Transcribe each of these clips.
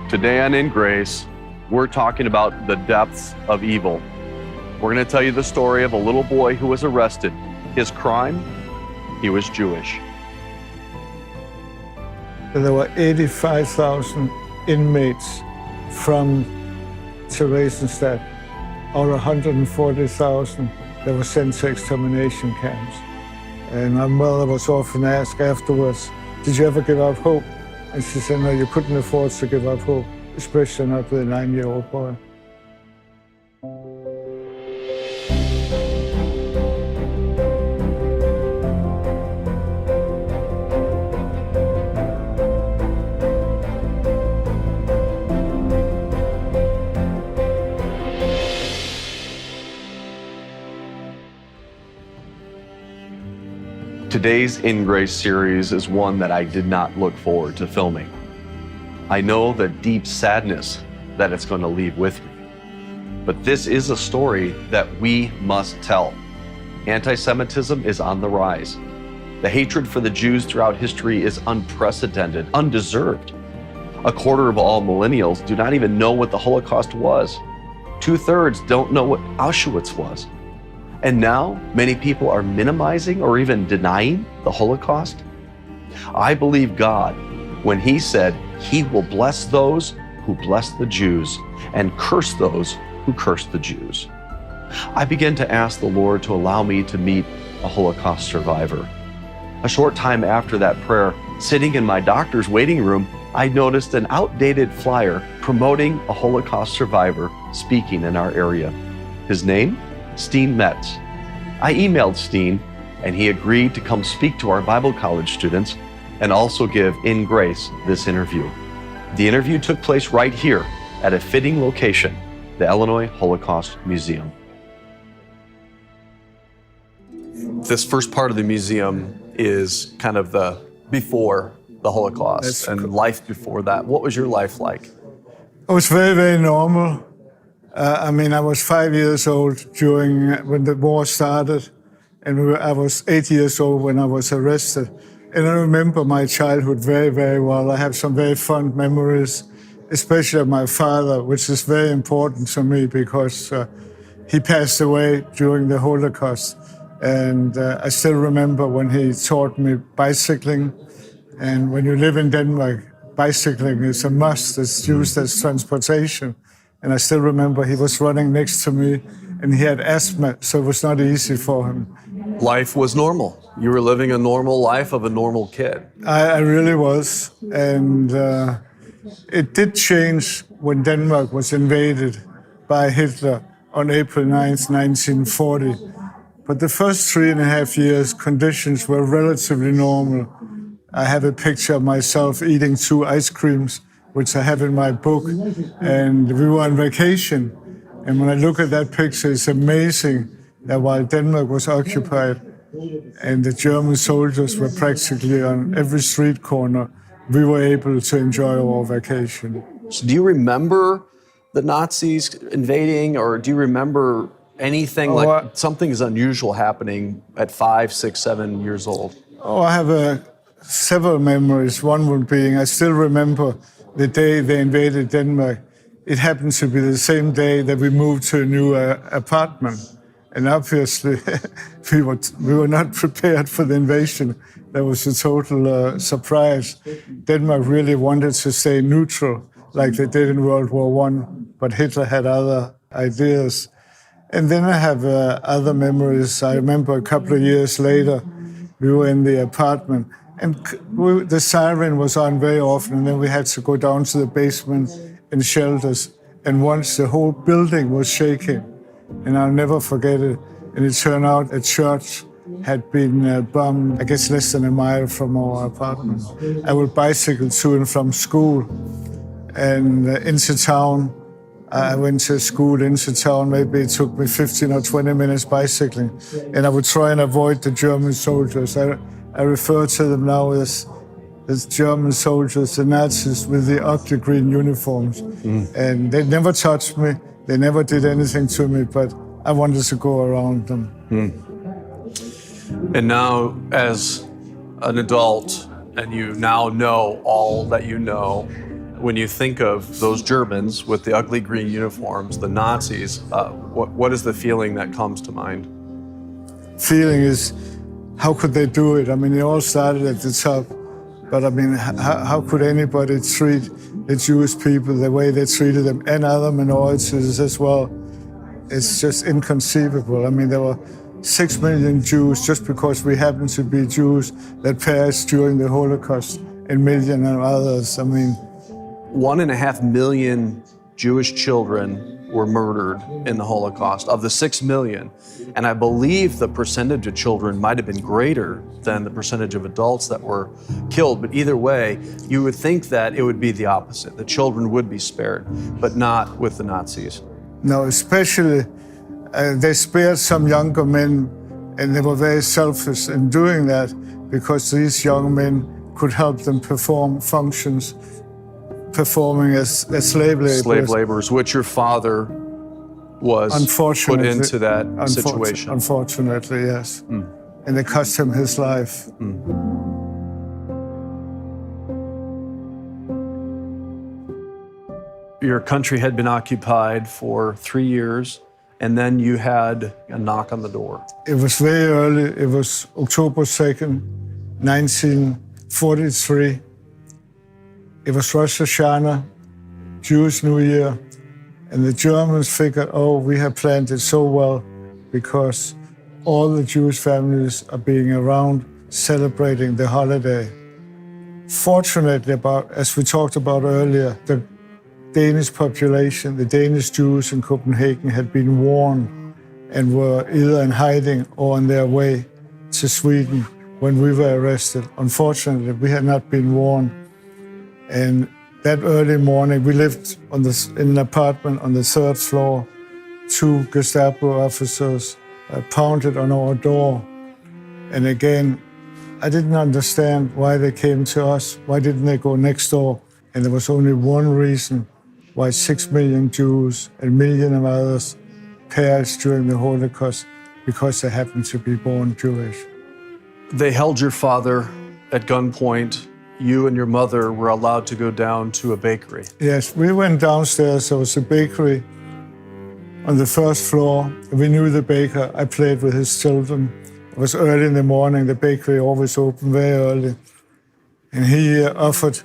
Today on InGrace, we're talking about the depths of evil. We're going to tell you the story of a little boy who was arrested. His crime? He was Jewish. There were 85,000 inmates from Theresienstadt, or 140,000 that were sent to extermination camps. And my mother was often asked afterwards, "Did you ever give up hope?" And she said, "No, you couldn't afford to give up hope, especially not with a 9-year-old boy." Today's InGrace series is one that I did not look forward to filming. I know the deep sadness that it's going to leave with me. But this is a story that we must tell. Anti-Semitism is on the rise. The hatred for the Jews throughout history is unprecedented, undeserved. A quarter of all millennials do not even know what the Holocaust was. 2/3 don't know what Auschwitz was. And now, many people are minimizing or even denying the Holocaust. I believe God when He said He will bless those who bless the Jews and curse those who curse the Jews. I began to ask the Lord to allow me to meet a Holocaust survivor. A short time after that prayer, sitting in my doctor's waiting room, I noticed an outdated flyer promoting a Holocaust survivor speaking in our area. His name? Steen Metz. I emailed Steen, and he agreed to come speak to our Bible college students and also give InGrace this interview. The interview took place right here at a fitting location, the Illinois Holocaust Museum. This first part of the museum is kind of the before the Holocaust and life before that. What was your life like? It was very, very normal. I was 5 years old when the war started, and I was 8 years old when I was arrested. And I remember my childhood very, very well. I have some very fond memories, especially of my father, which is very important to me because he passed away during the Holocaust. And I still remember when he taught me bicycling. And when you live in Denmark, bicycling is a must. It's used as transportation. And I still remember he was running next to me, and he had asthma, so it was not easy for him. Life was normal. You were living a normal life of a normal kid. I really was. And it did change when Denmark was invaded by Hitler on April 9th, 1940. But the first 3.5 years, conditions were relatively normal. I have a picture of myself eating 2 ice creams, which I have in my book, and we were on vacation. And when I look at that picture, it's amazing that while Denmark was occupied and the German soldiers were practically on every street corner, we were able to enjoy our vacation. So do you remember the Nazis invading, or do you remember anything like something is unusual happening at 5, 6, 7 years old? I have several memories. One would be, I still remember the day they invaded Denmark. It happened to be the same day that we moved to a new apartment. And obviously, we were not prepared for the invasion. That was a total surprise. Denmark really wanted to stay neutral, like they did in World War I, but Hitler had other ideas. And then I have other memories. I remember a couple of years later, we were in the apartment, and the siren was on very often, and then we had to go down to the basement in shelters. And once the whole building was shaking, and I'll never forget it. And it turned out a church had been bombed, I guess less than a mile from our apartment. I would bicycle to and from school and into town. I went to school into town. Maybe it took me 15 or 20 minutes bicycling. And I would try and avoid the German soldiers. I refer to them now as German soldiers, the Nazis with the ugly green uniforms. And they never touched me. They never did anything to me, but I wanted to go around them. And now, as an adult, and you now know all that you know, When you think of those Germans with the ugly green uniforms, the Nazis, what is the feeling that comes to mind? Feeling is, how could they do it? I mean, it all started at the top, but I mean, how could anybody treat the Jewish people the way they treated them and other minorities as well? It's just inconceivable. I mean, there were 6 million Jews just because we happen to be Jews that perished during the Holocaust, and millions of others. I mean, 1.5 million Jewish children were murdered in the Holocaust, of the 6 million. And I believe the percentage of children might have been greater than the percentage of adults that were killed. But either way, you would think that it would be the opposite. The children would be spared, but not with the Nazis. no, especially they spared some younger men, and they were very selfish in doing that because these young men could help them perform functions, performing as slave laborers. Slave laborers, which your father was put into that situation. Unfortunately, yes. And it cost him his life. Your country had been occupied for 3 years, and then you had a knock on the door. It was very early. It was October 2nd, 1943. It was Rosh Hashanah, Jewish New Year, and the Germans figured, oh, we have planned it so well because all the Jewish families are being around celebrating the holiday. Fortunately, as we talked about earlier, the Danish population, the Danish Jews in Copenhagen had been warned and were either in hiding or on their way to Sweden when we were arrested. Unfortunately, we had not been warned. And that early morning, we lived in an apartment on the 3rd floor. 2 Gestapo officers pounded on our door. And again, I didn't understand why they came to us. Why didn't they go next door? And there was only one reason why 6 million Jews and millions of others perished during the Holocaust, because they happened to be born Jewish. They held your father at gunpoint. You and your mother were allowed to go down to a bakery. Yes, we went downstairs. There was a bakery on the 1st floor. We knew the baker. I played with his children. It was early in the morning. The bakery always opened very early. And he offered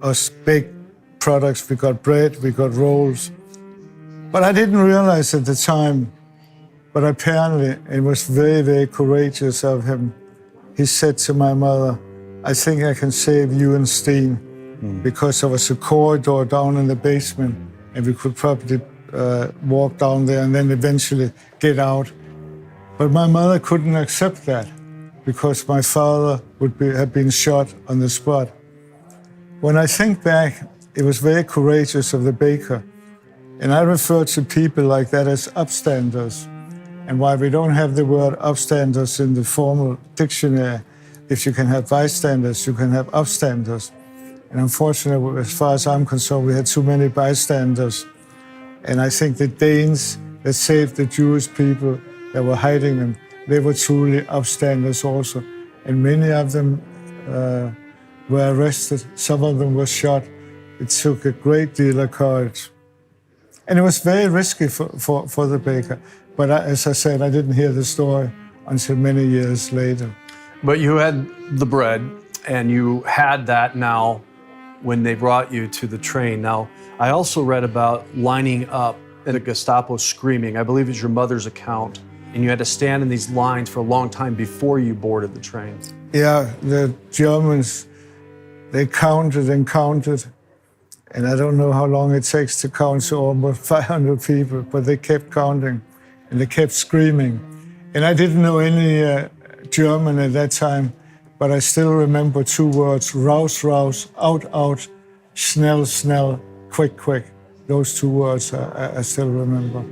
us baked products. We got bread, we got rolls. But I didn't realize at the time, but apparently it was very, very courageous of him. He said to my mother, I think I can save you and Steen, because there was a corridor down in the basement and we could probably walk down there and then eventually get out. But my mother couldn't accept that because my father had been shot on the spot. When I think back, it was very courageous of the baker. And I refer to people like that as upstanders. And while we don't have the word upstanders in the formal dictionary, if you can have bystanders, you can have upstanders. And unfortunately, as far as I'm concerned, we had too many bystanders. And I think the Danes that saved the Jewish people that were hiding them, they were truly upstanders also. And many of them were arrested. Some of them were shot. It took a great deal of courage. And it was very risky for the baker. But as I said, I didn't hear the story until many years later. But you had the bread, and you had that now when they brought you to the train. Now, I also read about lining up and the Gestapo screaming. I believe it's your mother's account. And you had to stand in these lines for a long time before you boarded the train. Yeah, the Germans, they counted and counted. And I don't know how long it takes to count to almost 500 people, but they kept counting and they kept screaming. And I didn't know any German at that time, but I still remember 2 words: raus, raus, out, out, schnell, schnell, quick, quick. Those 2 words I still remember.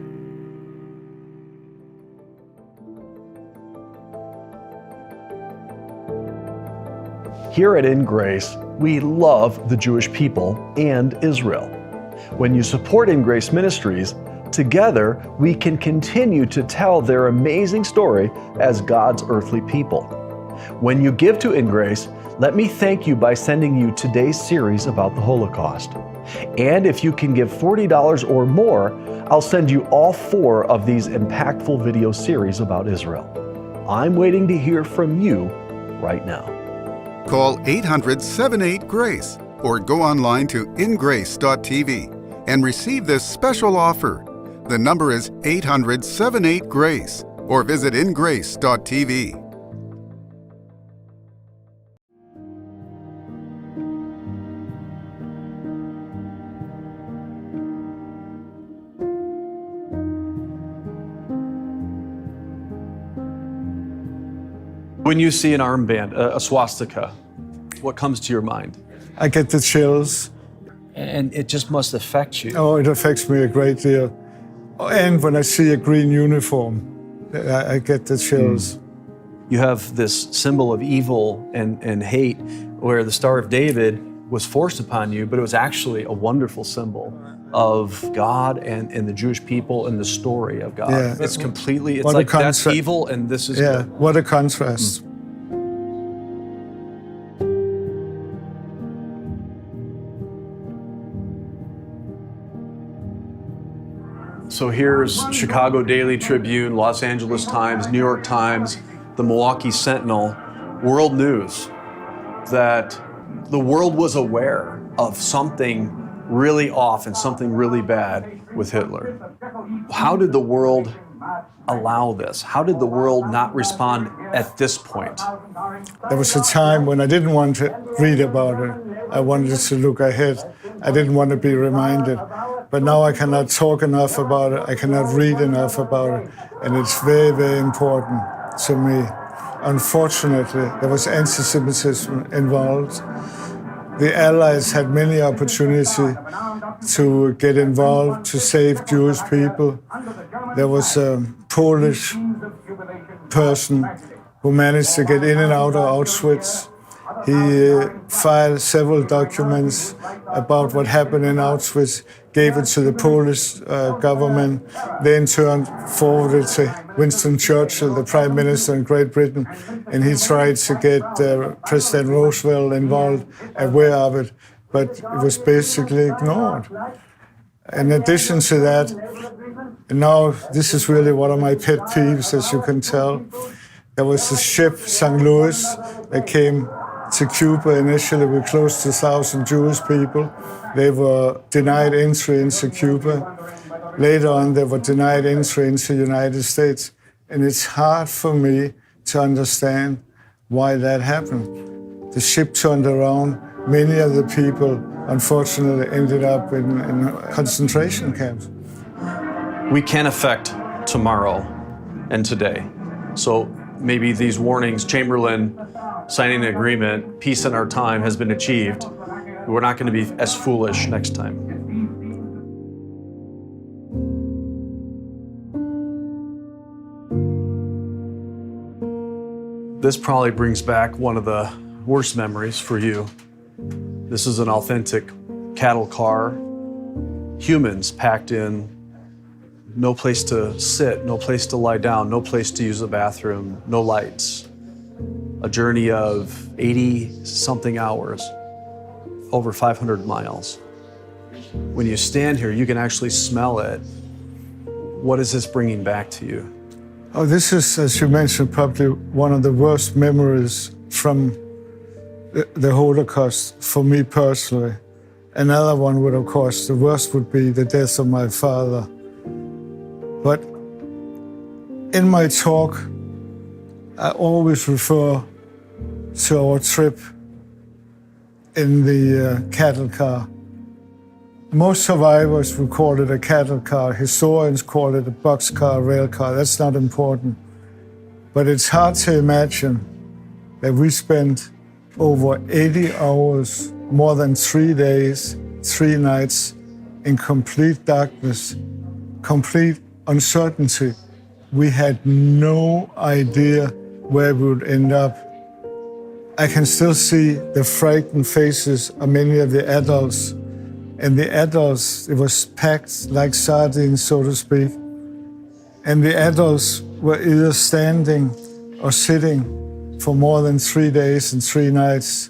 Here at InGrace, we love the Jewish people and Israel. When you support InGrace Ministries, together we can continue to tell their amazing story as God's earthly people. When you give to InGrace, let me thank you by sending you today's series about the Holocaust. And if you can give $40 or more, I'll send you all 4 of these impactful video series about Israel. I'm waiting to hear from you right now. Call 800-78-GRACE or go online to InGrace.tv and receive this special offer. The number is 800-78-GRACE or visit InGrace.tv. When you see an armband, a swastika, what comes to your mind? I get the chills. And it just must affect you. Oh, it affects me a great deal. And when I see a green uniform, I get the chills. You have this symbol of evil and hate, where the Star of David was forced upon you, but it was actually a wonderful symbol of God and the Jewish people and the story of God. Yeah. It's completely, it's What a like that's contra- evil and this is Yeah, good. what a contrast. So here's Chicago Daily Tribune, Los Angeles Times, New York Times, the Milwaukee Sentinel, world news, that the world was aware of something really off and something really bad with Hitler. How did the world allow this? How did the world not respond at this point? There was a time when I didn't want to read about it. I wanted to look ahead. I didn't want to be reminded. But now I cannot talk enough about it. I cannot read enough about it. And it's very, very important to me. Unfortunately, there was anti-Semitism involved. The Allies had many opportunities to get involved, to save Jewish people. There was a Polish person who managed to get in and out of Auschwitz. He filed several documents about what happened in Auschwitz, gave it to the Polish government. They in turn forwarded to Winston Churchill, the Prime Minister in Great Britain, and he tried to get President Roosevelt involved, aware of it, but it was basically ignored. In addition to that, and now this is really one of my pet peeves, as you can tell, there was a ship, St. Louis, that came to Cuba initially with close to 1,000 Jewish people. They were denied entry into Cuba. Later on, they were denied entry into the United States. And it's hard for me to understand why that happened. The ship turned around. Many of the people, unfortunately, ended up in concentration camps. We can affect tomorrow and today. So maybe these warnings, Chamberlain signing an agreement, peace in our time has been achieved. We're not going to be as foolish next time. This probably brings back one of the worst memories for you. This is an authentic cattle car, humans packed in, no place to sit, no place to lie down, no place to use the bathroom, no lights. A journey of 80-something hours, over 500 miles. When you stand here, you can actually smell it. What is this bringing back to you? Oh, this is, as you mentioned, probably one of the worst memories from the Holocaust for me personally. Another one would, of course, the worst would be the death of my father. But in my talk, I always refer to our trip in the cattle car. Most survivors would call it a cattle car. Historians call it a boxcar, rail car. That's not important. But it's hard to imagine that we spent over 80 hours, more than 3 days, 3 nights, in complete darkness, complete uncertainty. We had no idea where we would end up. I can still see the frightened faces of many of the adults. And the adults, it was packed like sardines, so to speak. And the adults were either standing or sitting for more than 3 days and 3 nights.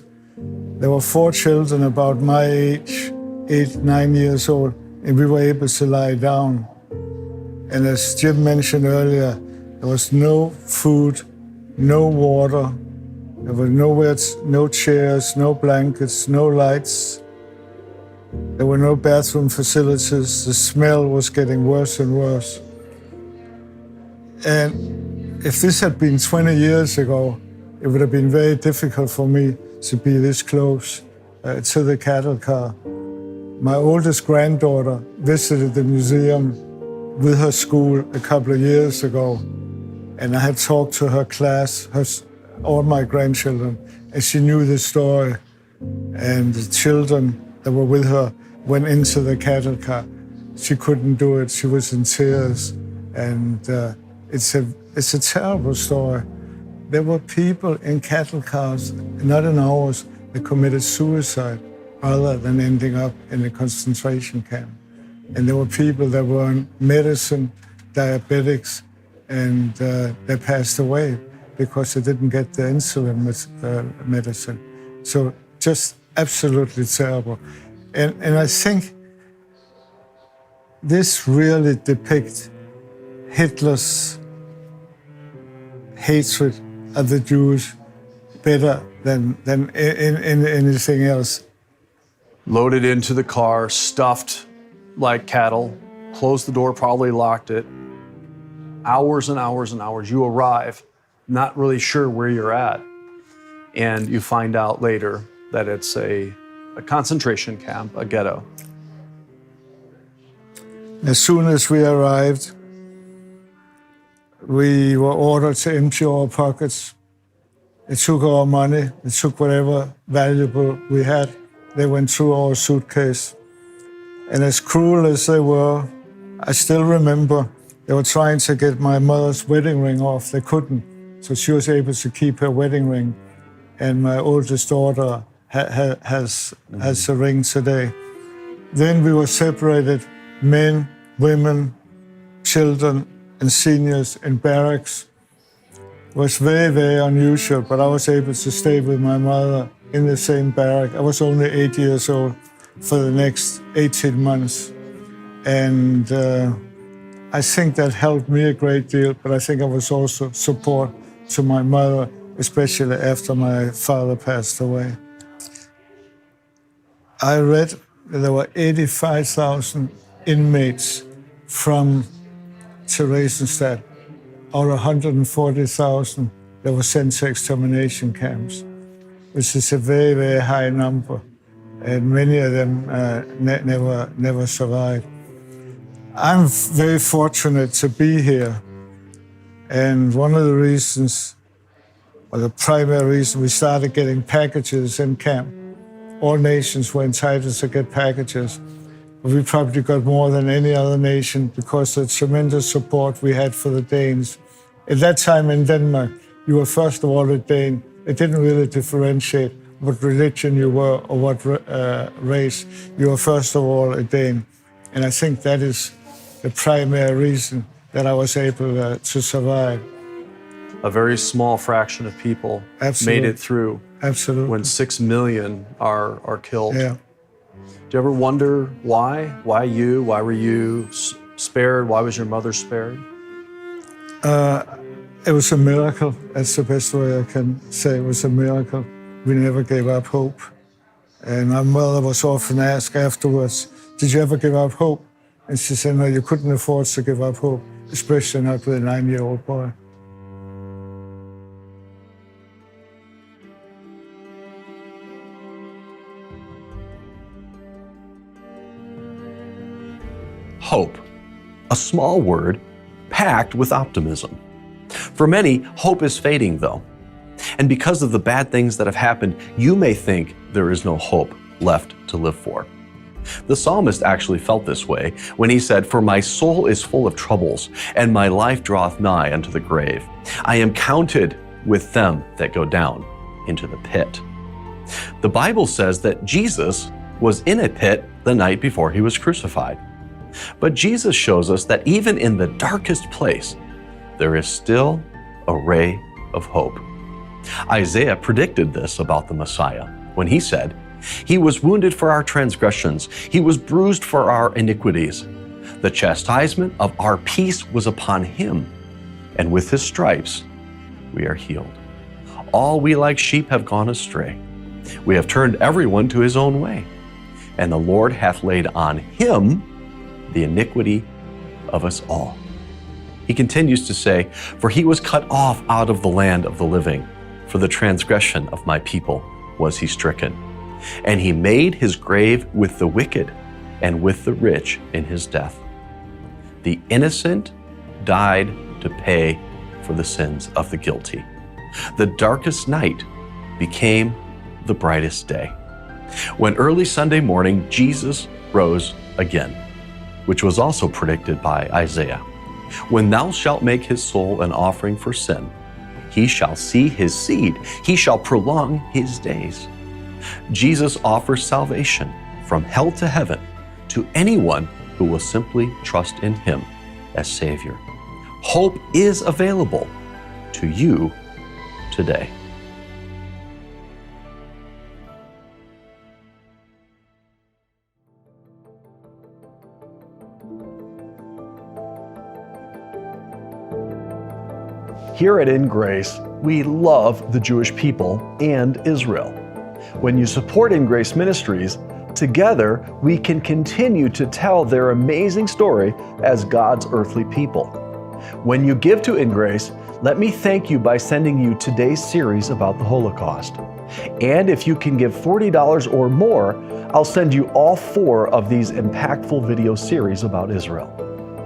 There were 4 children about my age, 8, 9 years old, and we were able to lie down. And as Jim mentioned earlier, there was no food, no water, there were no chairs, no blankets, no lights. There were no bathroom facilities. The smell was getting worse and worse. And if this had been 20 years ago, it would have been very difficult for me to be this close to the cattle car. My oldest granddaughter visited the museum with her school a couple of years ago, and I had talked to her class, all my grandchildren, and she knew the story. And the children that were with her went into the cattle car. She couldn't do it. She was in tears, and it's a terrible story. There were people in cattle cars, not in ours, that committed suicide rather than ending up in a concentration camp. And there were people that were on medicine, diabetics, and they passed away because they didn't get the insulin medicine. So just absolutely terrible. And I think this really depicts Hitler's hatred of the Jews better than in anything else. Loaded into the car, stuffed like cattle, closed the door, probably locked it. Hours and hours and hours. You arrive, not really sure where you're at. And you find out later that it's a concentration camp, a ghetto. As soon as we arrived, we were ordered to empty our pockets. They took our money, they took whatever valuable we had. They went through our suitcase. And as cruel as they were, I still remember they were trying to get my mother's wedding ring off. They couldn't, so she was able to keep her wedding ring. And my oldest daughter has the ring today. Then we were separated, men, women, children, and seniors in barracks. It was very, very unusual, but I was able to stay with my mother in the same barrack. I was only 8 years old for the next 18 months. And I think that helped me a great deal, but I think I was also support to my mother, especially after my father passed away. I read that there were 85,000 inmates from Theresienstadt out of 140,000 that were sent to extermination camps, which is a very, very high number, and many of them never survived. I'm very fortunate to be here, and one of the reasons, or the primary reason, we started getting packages in camp. All nations were entitled to get packages. We probably got more than any other nation because of the tremendous support we had for the Danes. At that time in Denmark, you were first of all a Dane. It didn't really differentiate what religion you were or what race. You were first of all a Dane. And I think that is the primary reason that I was able to survive. A very small fraction of people made it through. Absolutely. When 6 million are killed. Yeah. Do you ever wonder why? Why you? Why were you spared? Why was your mother spared? It was a miracle. That's the best way I can say. It was a miracle. We never gave up hope. And my mother was often asked afterwards, did you ever give up hope? And she said, no, you couldn't afford to give up hope, especially not with a 9-year-old boy. Hope, a small word packed with optimism. For many, hope is fading though. And because of the bad things that have happened, you may think there is no hope left to live for. The psalmist actually felt this way when he said, "For my soul is full of troubles, and my life draweth nigh unto the grave. I am counted with them that go down into the pit." The Bible says that Jesus was in a pit the night before he was crucified. But Jesus shows us that even in the darkest place, there is still a ray of hope. Isaiah predicted this about the Messiah when he said, "He was wounded for our transgressions, he was bruised for our iniquities. The chastisement of our peace was upon him, and with his stripes we are healed. All we like sheep have gone astray. We have turned everyone to his own way, and the Lord hath laid on him the iniquity of us all." He continues to say, "For he was cut off out of the land of the living. For the transgression of my people was he stricken. And he made his grave with the wicked and with the rich in his death. The innocent died to pay for the sins of the guilty. The darkest night became the brightest day." When early Sunday morning Jesus rose again, which was also predicted by Isaiah. "When thou shalt make his soul an offering for sin, he shall see his seed, he shall prolong his days." Jesus offers salvation from hell to heaven to anyone who will simply trust in him as Savior. Hope is available to you today. Here at InGrace, we love the Jewish people and Israel. When you support InGrace Ministries, together we can continue to tell their amazing story as God's earthly people. When you give to InGrace, let me thank you by sending you today's series about the Holocaust. And if you can give $40 or more, I'll send you all 4 of these impactful video series about Israel.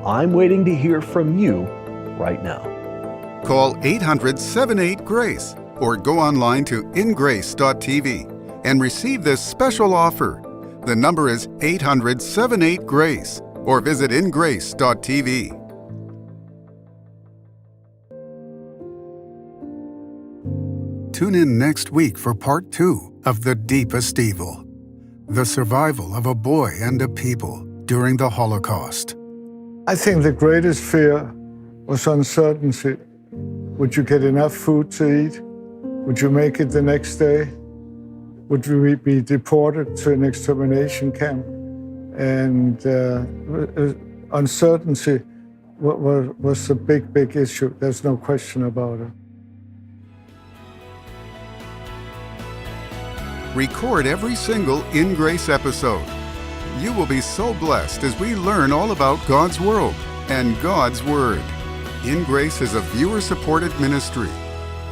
I'm waiting to hear from you right now. Call 800-78-GRACE or go online to InGrace.tv and receive this special offer. The number is 800-78-GRACE or visit InGrace.tv. Tune in next week for part 2 of The Deepest Evil, the survival of a boy and a people during the Holocaust. I think the greatest fear was uncertainty. Would you get enough food to eat? Would you make it the next day? Would we be deported to an extermination camp? And uncertainty was a big, big issue. There's no question about it. Record every single InGrace episode. You will be so blessed as we learn all about God's world and God's Word. InGrace is a viewer-supported ministry.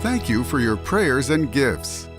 Thank you for your prayers and gifts.